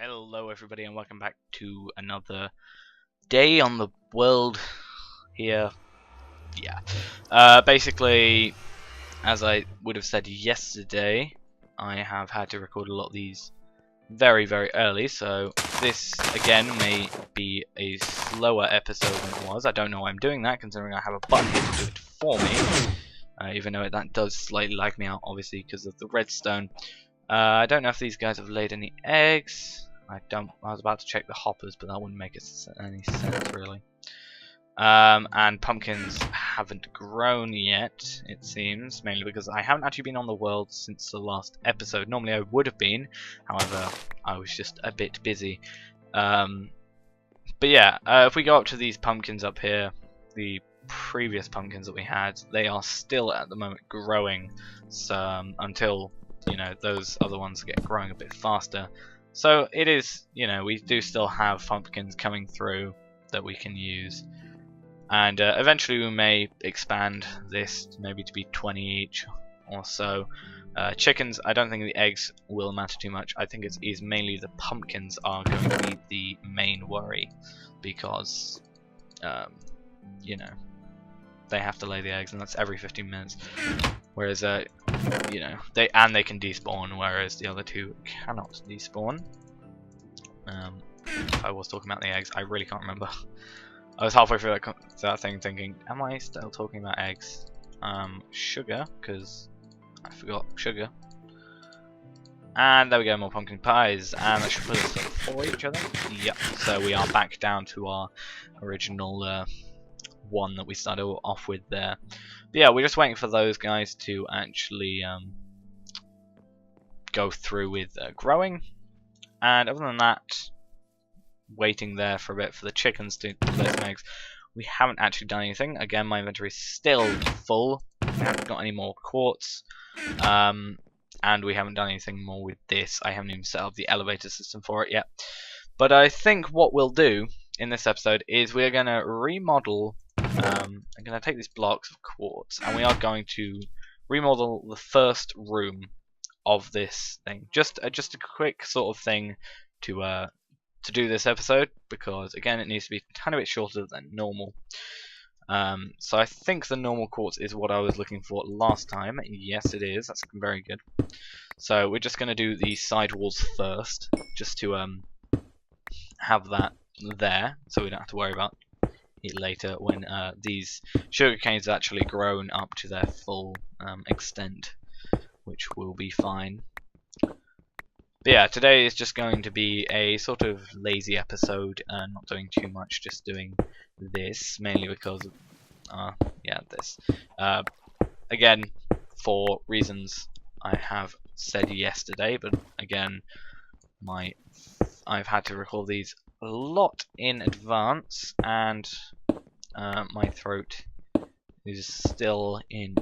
Hello everybody and welcome back to another day on the world here. Basically, as I would have said yesterday, I have had to record a lot of these very early, so this again may be a slower episode than it was. I don't know why I'm doing that, considering I have a button here to do it for me, even though that does slightly lag me out, obviously because of the redstone. I don't know if these guys have laid any eggs. I was about to check the hoppers, but that wouldn't make any sense really. And pumpkins haven't grown yet, it seems, mainly because I haven't actually been on the world since the last episode. Normally I would have been, however, I was just a bit busy. But yeah, if we go up to these pumpkins up here, the previous pumpkins that we had, they are still at the moment growing, so until those other ones get growing a bit faster. So it is, we do still have pumpkins coming through that we can use, and eventually we may expand this maybe to be 20 each or so. Chickens, I don't think the eggs will matter too much. I think it is mainly the pumpkins are going to be the main worry, because they have to lay the eggs, and that's every 15 minutes. Whereas they can despawn, whereas the other two cannot despawn. I was talking about the eggs. I really can't remember. I was halfway through that thing thinking, am I still talking about eggs? Sugar, because I forgot sugar. And there we go, more pumpkin pies. And that should put us at 4 each other. Yep. So we are back down to our original one that we started off with there. But yeah, we're just waiting for those guys to actually go through with growing, and other than that, waiting there for a bit for the chickens to lay some eggs. We haven't actually done anything. Again, my inventory is still full. I haven't got any more quartz, and we haven't done anything more with this. I haven't even set up the elevator system for it yet. But I think what we'll do in this episode is we're going to remodel. I'm going to take these blocks of quartz, and we are going to remodel the first room of this thing. Just a quick sort of thing to do this episode, because again it needs to be a tiny bit shorter than normal. So I think the normal quartz is what I was looking for last time. Yes, it is. That's very good. So we're just going to do the side walls first, just to have that there, so we don't have to worry about it later when these sugar canes have actually grown up to their full extent, which will be fine. But yeah, today is just going to be a sort of lazy episode, not doing too much, just doing this, mainly because of this. Again, for reasons I have said yesterday, but again, I've had to record these a lot in advance, and my throat is still in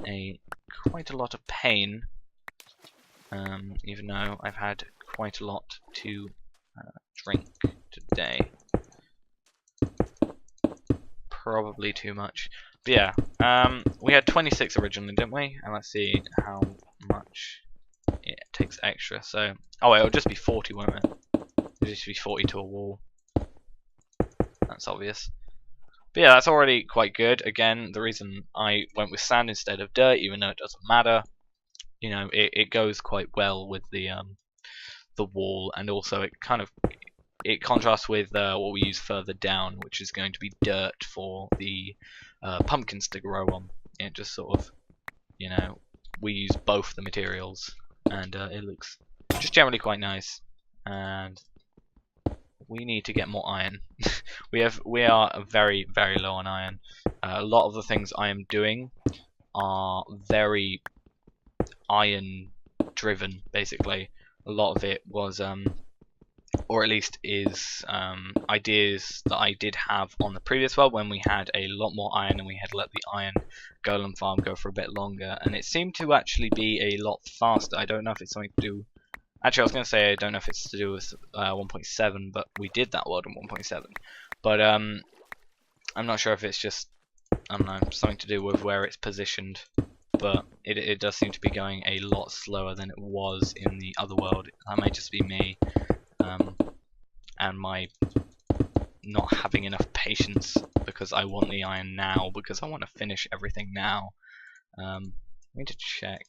quite a lot of pain, even though I've had quite a lot to drink today. Probably too much. But yeah, we had 26 originally, didn't we? And let's see how much it takes extra. So, oh wait, it'll just be 40, won't it? It'll just be 40 to a wall. That's obvious. But yeah, that's already quite good. Again, the reason I went with sand instead of dirt, even though it doesn't matter, it goes quite well with the wall, and also it contrasts with what we use further down, which is going to be dirt for the pumpkins to grow on. It just sort of, we use both the materials, and it looks just generally quite nice. And we need to get more iron. we are very low on iron. A lot of the things I am doing are very iron driven, basically. A lot of it was or at least is ideas that I did have on the previous world when we had a lot more iron and we had let the iron golem farm go for a bit longer, and it seemed to actually be a lot faster. I don't know if it's something to do. Actually, I was going to say I don't know if it's to do with 1.7, but we did that world in 1.7. But I'm not sure if it's just, I don't know, something to do with where it's positioned. But it does seem to be going a lot slower than it was in the other world. That may just be me. and my not having enough patience because I want the iron now, because I want to finish everything now. I need to check.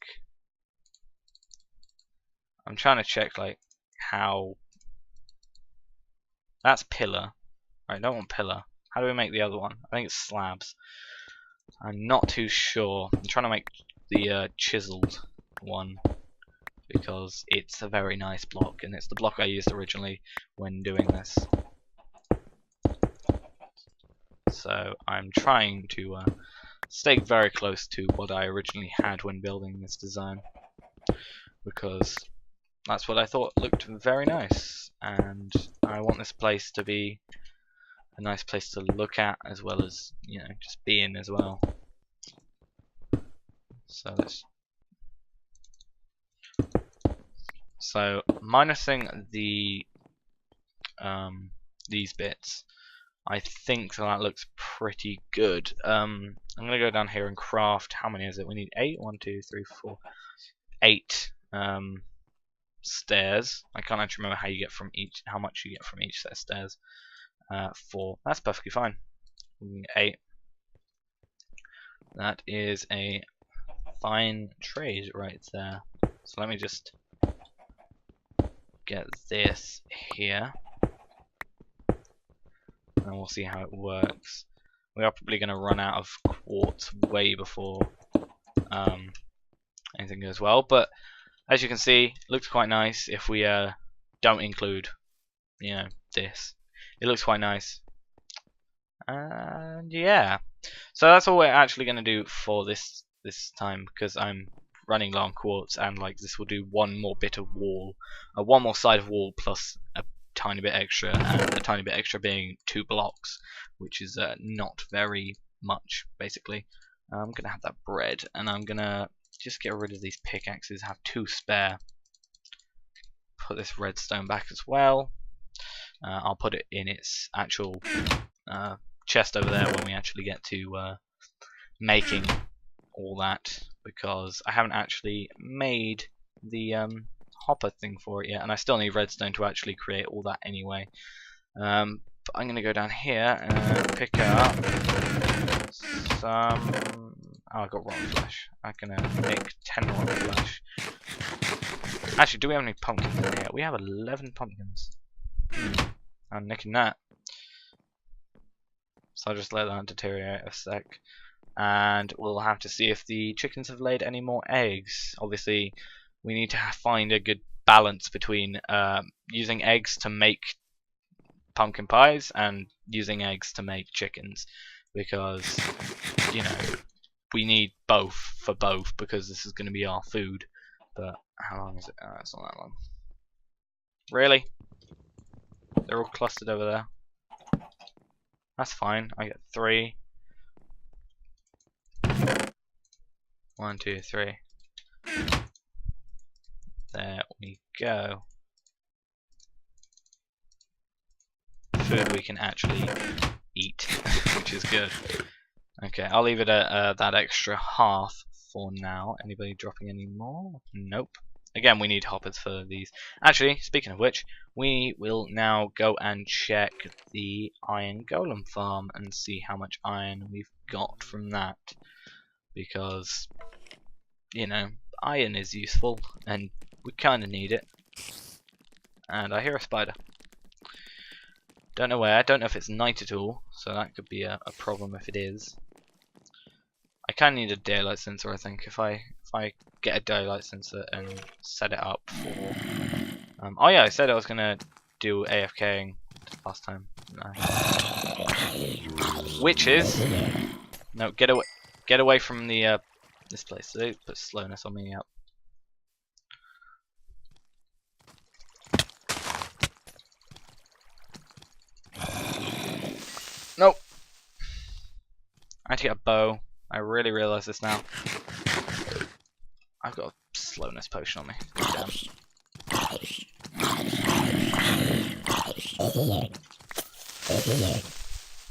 I'm trying to check like how. That's pillar. I don't want pillar. How do we make the other one? I think it's slabs. I'm not too sure. I'm trying to make the chiseled one because it's a very nice block, and it's the block I used originally when doing this. So I'm trying to stay very close to what I originally had when building this design, because that's what I thought looked very nice, and I want this place to be a nice place to look at, as well as, you know, just be in as well. So minusing the these bits, I think that looks pretty good. I'm gonna go down here and craft. How many is it? We need 8. 1, 2, 3, 4, 8 stairs. I can't actually remember how you get from each, how much you get from each set of stairs. 4. That's perfectly fine. 8. That is a fine trade right there. So let me just get this here, and we'll see how it works. We are probably going to run out of quartz way before anything goes well, but as you can see, it looks quite nice. If we don't include, you know, this, it looks quite nice. And yeah, so that's all we're actually going to do for this time, because I'm running low on quartz, and like this will do one more bit of wall, one more side of wall plus a tiny bit extra, and a tiny bit extra being 2 blocks, which is not very much basically. I'm gonna have that bread, and I'm gonna just get rid of these pickaxes, have 2 spare. Put this redstone back as well. I'll put it in its actual chest over there when we actually get to making all that, because I haven't actually made the hopper thing for it yet, and I still need redstone to actually create all that anyway. But I'm gonna go down here and pick up some. Oh, I got rotten flesh. I'm gonna make 10 rotten flesh. Actually, do we have any pumpkins in here? We have 11 pumpkins. I'm nicking that. So I'll just let that deteriorate a sec, and we'll have to see if the chickens have laid any more eggs. Obviously, we need to find a good balance between using eggs to make pumpkin pies and using eggs to make chickens, because, you know, we need both for both, because this is going to be our food. But how long is it? It's not that long. Really? They're all clustered over there. That's fine. I get 3. 1, 2, 3. There we go. Food we can actually eat, which is good. Okay, I'll leave it at that extra half for now. Anybody dropping any more? Nope. Again, we need hoppers for these. Actually, speaking of which, we will now go and check the iron golem farm and see how much iron we've got from that. Because, you know, iron is useful, and we kind of need it. And I hear a spider. Don't know where. Don't know if it's night at all, so that could be a problem if it is. I kind of need a daylight sensor, I think. If I get a daylight sensor and set it up for. Oh yeah, I said I was gonna do AFKing last time. No. Witches. No, get away from the this place. They put slowness on me. Yep. Nope. I had to get a bow. I really realise this now. I've got a slowness potion on me. Damn.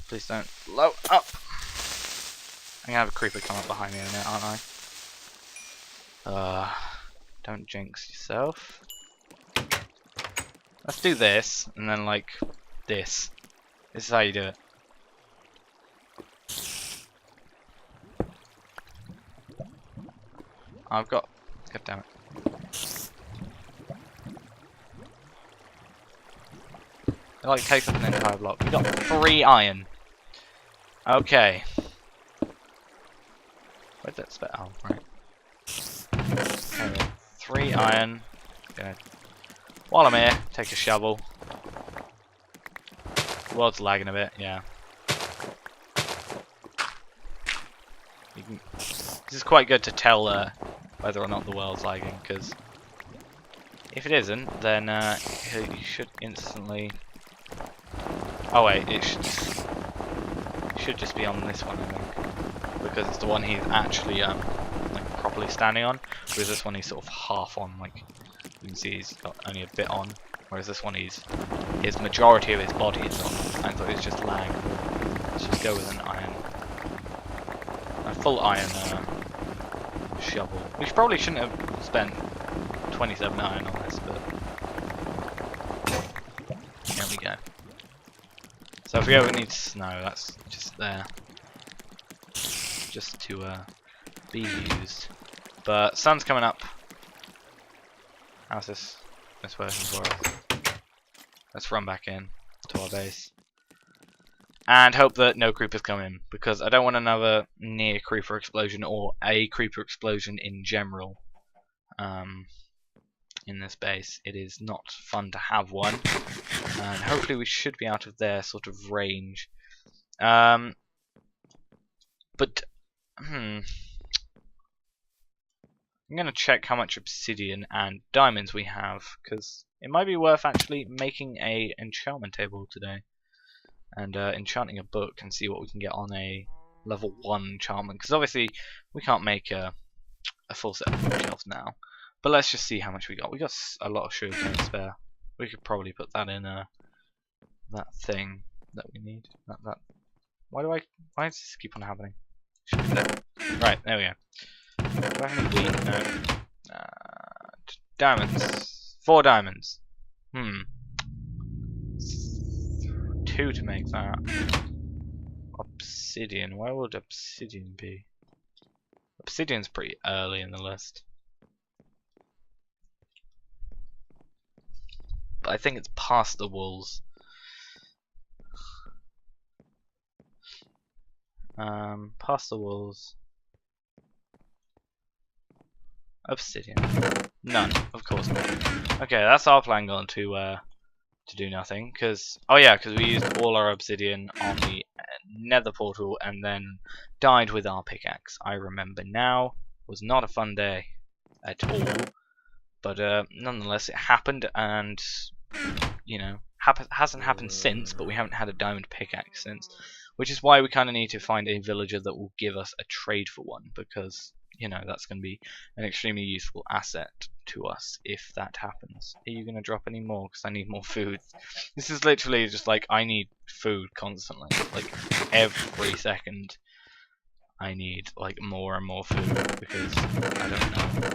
Please don't blow up. I'm gonna have a creeper come up behind me in a minute, aren't I? Don't jinx yourself. Let's do this, and then like this. This is how you do it. I've got... God damn it. It like takes up an entire block. We got 3 iron. Okay. Where'd that spit? Oh, right. Okay, 3 iron. Gonna... While I'm here, take a shovel. The world's lagging a bit, yeah. You can... This is quite good to tell whether or not the world's lagging, because if it isn't, then you should instantly... Oh wait, it should just be on this one, I think, because it's the one he's actually like properly standing on. Whereas this one he's sort of half on, like you can see he's got only a bit on. Whereas this one his majority of his body is on. I thought it was just lag. Let's just go with an iron, a full iron shovel. We probably shouldn't have spent 27 iron on this, but there we go. So if we ever need snow, that's just there, just to be used. But sun's coming up. How's this working for us? Let's run back in to our base and hope that no creepers come in, because I don't want another near creeper explosion or a creeper explosion in general in this base. It is not fun to have one, and hopefully we should be out of their sort of range. But I'm gonna check how much obsidian and diamonds we have, because it might be worth actually making a enchantment table today and enchanting a book and see what we can get on a level 1 enchantment, because obviously we can't make a full set of bookshelves now. But let's just see how much we got. We got a lot of sugarcane spare. We could probably put that in that thing that we need. That. Why does this keep on happening? Should be there. Right, there we go. Do I have any wheat? No. Diamonds. 4 diamonds. 2 to make that. Obsidian. Where would obsidian be? Obsidian's pretty early in the list. But I think it's past the walls. Past the walls. Obsidian. None, of course not. Okay, that's our plan gone to do nothing, because we used all our obsidian on the nether portal and then died with our pickaxe. I remember now. Was not a fun day at all, but nonetheless it happened, and you know, hasn't happened since, but we haven't had a diamond pickaxe since, which is why we kind of need to find a villager that will give us a trade for one, because you know that's going to be an extremely useful asset to us if that happens. Are you going to drop any more? Because I need more food. This is literally just like I need food constantly. Like every second I need like more and more food, because I don't know.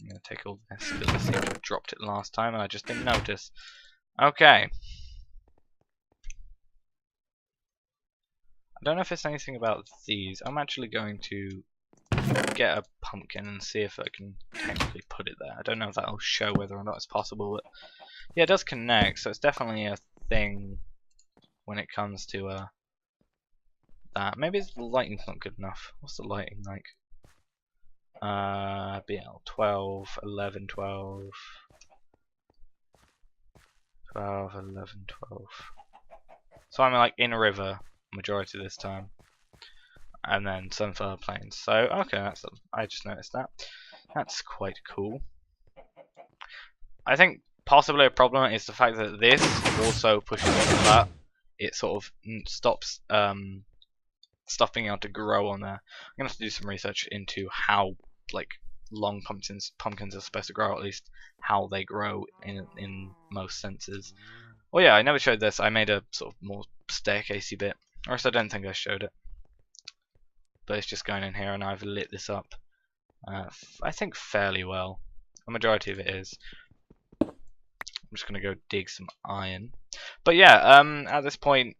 I'm going to take all this because I seem to have dropped it last time and I just didn't notice. Okay. I don't know if there's anything about these. I'm actually going to get a pumpkin and see if I can technically put it there. I don't know if that'll show whether or not it's possible, but yeah, it does connect, so it's definitely a thing when it comes to that. Maybe the lighting's not good enough. What's the lighting like? BL 12, 11, 12, 12, 11, 12. So I'm like in a river majority of this time, and then sunflower plains. So okay, I just noticed that. That's quite cool. I think possibly a problem is the fact that this also pushes on that. It sort of stops stuff being able to grow on there. I'm gonna have to do some research into how like long pumpkins are supposed to grow, at least how they grow in most senses. Well, yeah, I never showed this. I made a sort of more staircasey bit, or else I don't think I showed it. But it's just going in here, and I've lit this up. I think fairly well. A majority of it is. I'm just gonna go dig some iron. But yeah, at this point,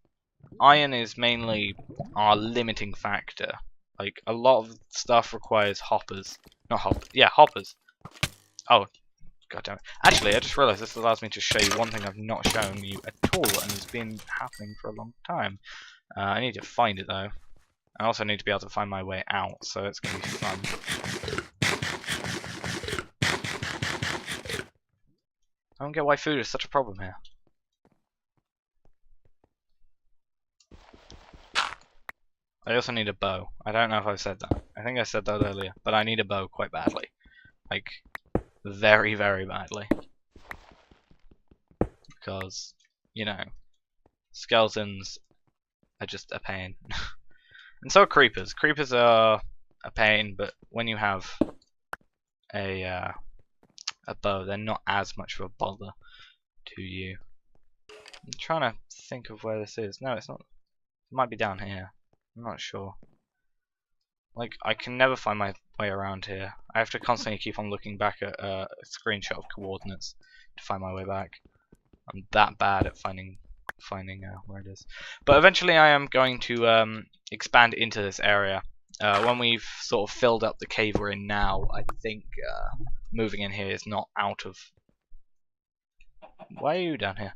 iron is mainly our limiting factor. Like, a lot of stuff requires hoppers. Not hoppers. Yeah, hoppers. Oh, god damn it. Actually, I just realized this allows me to show you one thing I've not shown you at all, and it's been happening for a long time. I need to find it, though. I also need to be able to find my way out, so it's going to be fun. I don't get why food is such a problem here. I also need a bow. I don't know if I've said that. I think I said that earlier, but I need a bow quite badly. Like, very, very badly. Because, you know, skeletons are just a pain. And so are creepers. Creepers are a pain, but when you have a bow, they're not as much of a bother to you. I'm trying to think of where this is. No, it's not. It might be down here. I'm not sure. Like, I can never find my way around here. I have to constantly keep on looking back at a screenshot of coordinates to find my way back. I'm that bad at finding where it is. But eventually I am going to expand into this area. When we've sort of filled up the cave we're in now, I think moving in here is not out of... Why are you down here?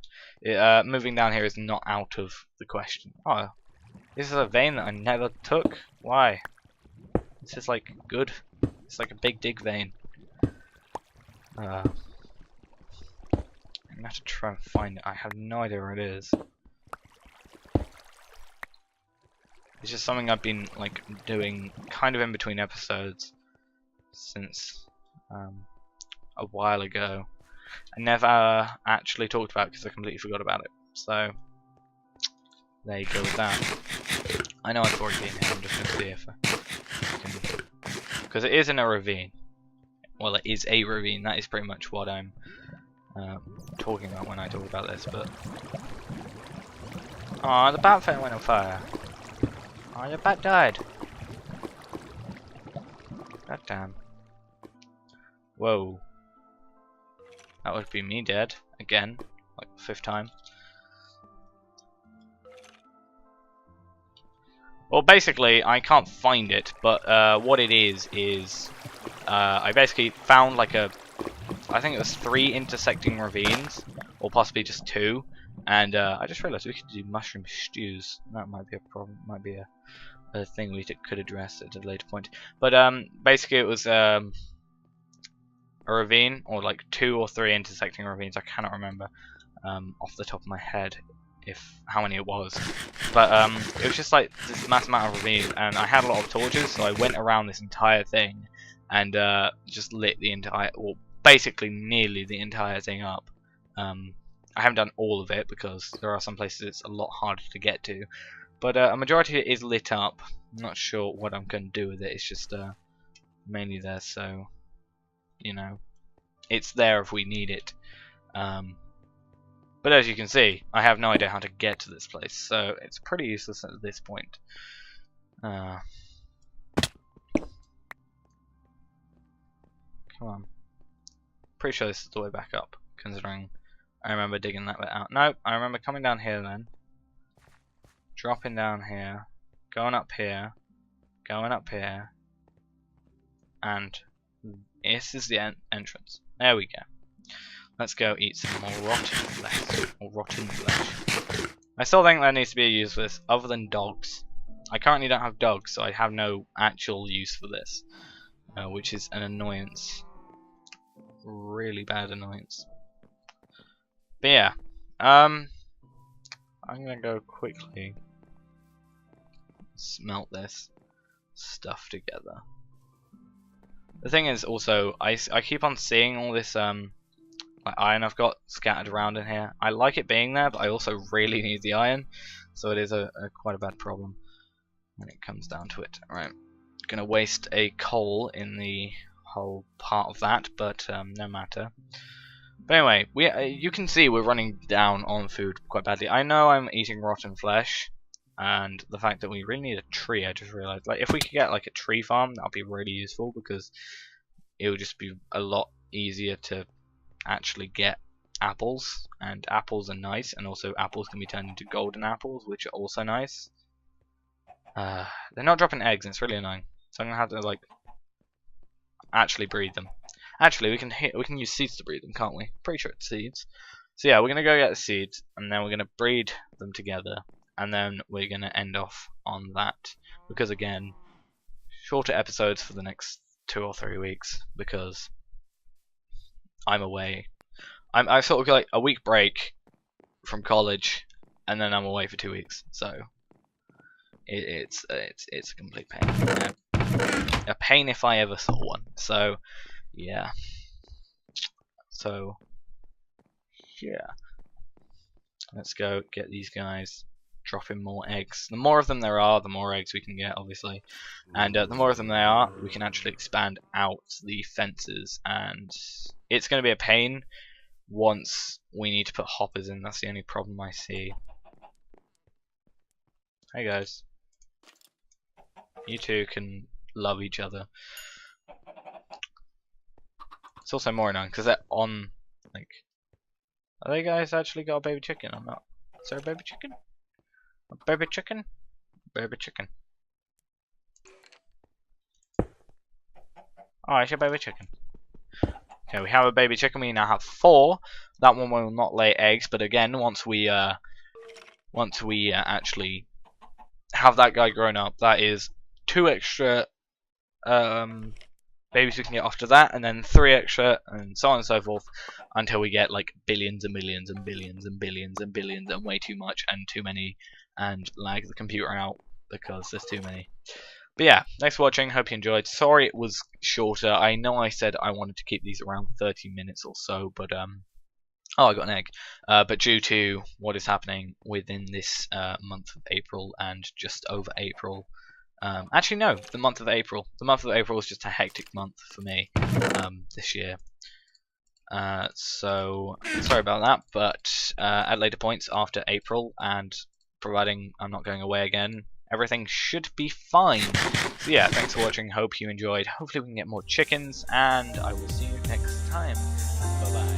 Moving down here is not out of the question. Oh, this is a vein that I never took? Why? This is like good. It's like a big dig vein. I'm gonna have to try and find it. I have no idea where it is. It's just something I've been like doing kind of in between episodes since a while ago. I never actually talked about it because I completely forgot about it. So there you go with that. I know I've already been here. I'm just going to see if I can, because it is in a ravine. Well, it is a ravine. That is pretty much what I'm talking about when I talk about this. But oh, the bat fan went on fire. Oh, the bat died. God damn. Whoa. That would be me dead again, like the 5th time. Well, basically, I can't find it, but what it is I basically found like I think it was 3 intersecting ravines, or possibly just 2, and I just realized we could do mushroom stews. That might be a problem, might be a thing we could address at a later point. But basically it was a ravine, or like 2 or 3 intersecting ravines, I cannot remember off the top of my head how many it was, but it was just like this mass amount of ravines, and I had a lot of torches, so I went around this entire thing and just lit the entire, well, basically nearly the entire thing up. I haven't done all of it because there are some places it's a lot harder to get to, but a majority of it is lit up. I'm not sure what I'm going to do with it. It's just mainly there, so you know, it's there if we need it. But as you can see, I have no idea how to get to this place, so it's pretty useless at this point. Come on. Pretty sure this is the way back up, considering I remember digging that bit out. Nope, I remember coming down here then, dropping down here, going up here, and this is the entrance. There we go. Let's go eat some more rotten flesh. I still think there needs to be a use for this, other than dogs. I currently don't have dogs, so I have no actual use for this, which is an annoyance. Really bad annoyance. But yeah, I'm gonna go quickly smelt this stuff together. The thing is also, I keep on seeing all this like iron I've got scattered around in here. I like it being there, but I also really need the iron, so it is quite a bad problem when it comes down to it. Right, gonna waste a coal in the whole part of that, but no matter. But anyway, you can see we're running down on food quite badly. I know I'm eating rotten flesh, and the fact that we really need a tree, I just realized. Like, if we could get like a tree farm, that would be really useful, because it would just be a lot easier to actually get apples, and apples are nice, and also apples can be turned into golden apples, which are also nice. They're not dropping eggs, and it's really annoying. So I'm gonna have to like actually breed them. Actually, we can use seeds to breed them, can't we? Pretty sure it's seeds. So yeah, we're gonna go get the seeds, and then we're gonna breed them together, and then we're gonna end off on that. Because again, shorter episodes for the next 2 or 3 weeks because I'm away. I sort of got like a week break from college, and then I'm away for 2 weeks. So it's a complete pain. A pain if I ever saw one. So yeah. So yeah. Let's go get these guys. Drop in more eggs. The more of them there are, the more eggs we can get, obviously. And the more of them there are, we can actually expand out the fences. And it's going to be a pain once we need to put hoppers in. That's the only problem I see. Hey guys. You two can love each other. It's also more annoying because they're on, like... Are they guys actually got a baby chicken? I'm not. Is there a baby chicken? A baby chicken? Baby chicken. Oh, it's a baby chicken. Okay, we have a baby chicken. We now have 4. That one will not lay eggs, but again, once we actually have that guy grown up, that is 2 extra babies we can get after that, and then 3 extra, and so on and so forth, until we get like billions and millions and billions and billions and billions and way too much and too many, and lag the computer out because there's too many. But yeah, thanks for watching, hope you enjoyed. Sorry it was shorter. I know I said I wanted to keep these around 30 minutes or so, but oh, I got an egg. But due to what is happening within this month of April and just over April, actually no, the month of April. The month of April was just a hectic month for me this year. So sorry about that, but at later points after April, and providing I'm not going away again, everything should be fine. So yeah, thanks for watching, hope you enjoyed. Hopefully we can get more chickens, and I will see you next time. Bye bye.